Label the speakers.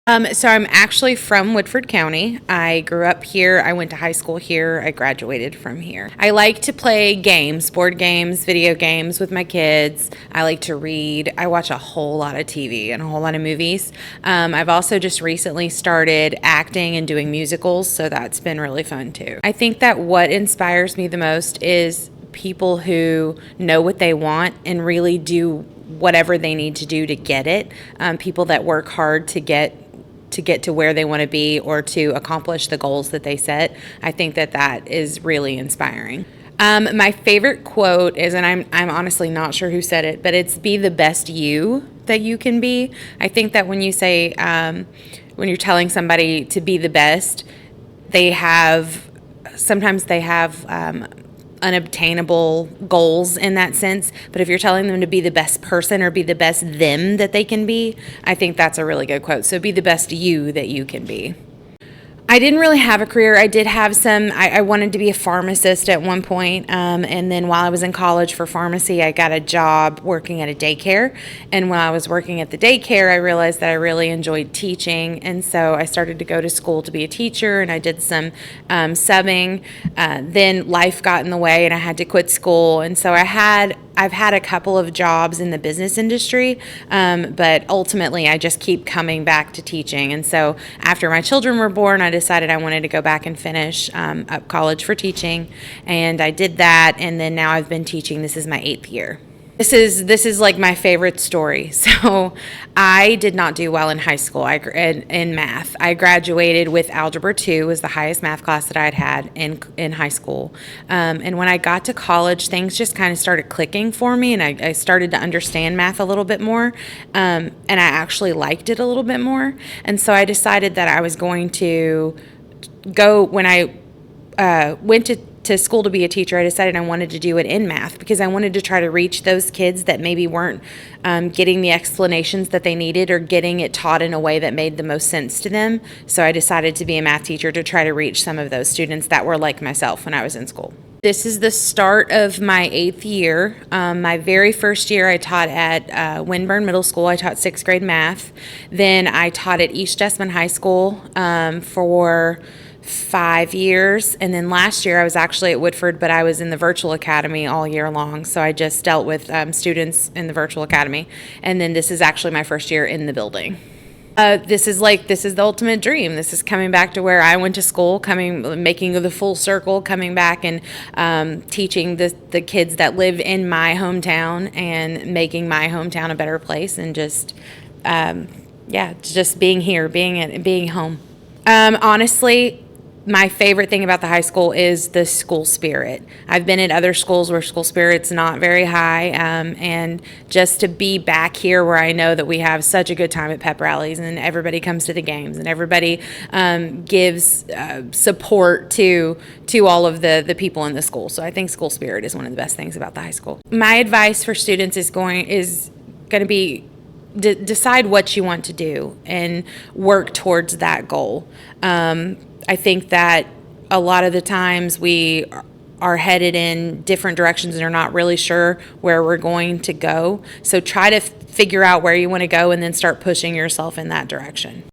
Speaker 1: So I'm actually from Woodford County. I grew up here. I went to high school here. I graduated from here. I like to play games, board games, video games with my kids. I like to read. I watch a whole lot of TV and a whole lot of movies. I've also just recently started acting and doing musicals, so that's been really fun too. I think that what inspires me the most is people who know what they want and really do whatever they need to do to get it. People that work hard to get to where they want to be or to accomplish the goals that they set. I think that that is really inspiring. My favorite quote is, and I'm honestly not sure who said it, but it's "Be the best you that you can be." I think that when you say, when you're telling somebody to be the best, sometimes they have unobtainable goals in that sense. But if you're telling them to be the best person or be the best them that they can be, I think that's a really good quote. So be the best you that you can be. I didn't really have a career. I did have I wanted to be a pharmacist at one point. And then while I was in college for pharmacy, I got a job working at a daycare. And when I was working at the daycare, I realized that I really enjoyed teaching. And so I started to go to school to be a teacher, and I did some subbing. Then life got in the way and I had to quit school. And so I've had a couple of jobs in the business industry, but ultimately I just keep coming back to teaching. And so after my children were born, I decided I wanted to go back and finish up college for teaching, and I did that, and then now I've been teaching. This is my 8th year. This is like my favorite story. So I did not do well in high school in math. I graduated with Algebra 2, was the highest math class that I'd had in high school. And when I got to college, things just kind of started clicking for me, and I started to understand math a little bit more, and I actually liked it a little bit more. And so I decided that I was going to go, when I went to school to be a teacher, I decided I wanted to do it in math because I wanted to try to reach those kids that maybe weren't getting the explanations that they needed or getting it taught in a way that made the most sense to them. So I decided to be a math teacher to try to reach some of those students that were like myself when I was in school. This is the start of my 8th year. My very first year I taught at Winburn Middle School. I taught 6th grade math. Then I taught at East Jessamine High School for 5 years, and then last year I was actually at Woodford, but I was in the virtual academy all year long, so I just dealt with students in the virtual academy. And then this is actually my first year in the building. This is the ultimate dream. This is coming back to where I went to school, making the full circle, coming back and teaching the kids that live in my hometown and making my hometown a better place, and just being here, being home. Honestly, my favorite thing about the high school is the school spirit. I've been at other schools where school spirit's not very high, and just to be back here where I know that we have such a good time at pep rallies and everybody comes to the games and everybody gives support to all of the people in the school. So I think school spirit is one of the best things about the high school. My advice for students is going to be decide what you want to do and work towards that goal. I think that a lot of the times we are headed in different directions and are not really sure where we're going to go. So try to figure out where you want to go and then start pushing yourself in that direction.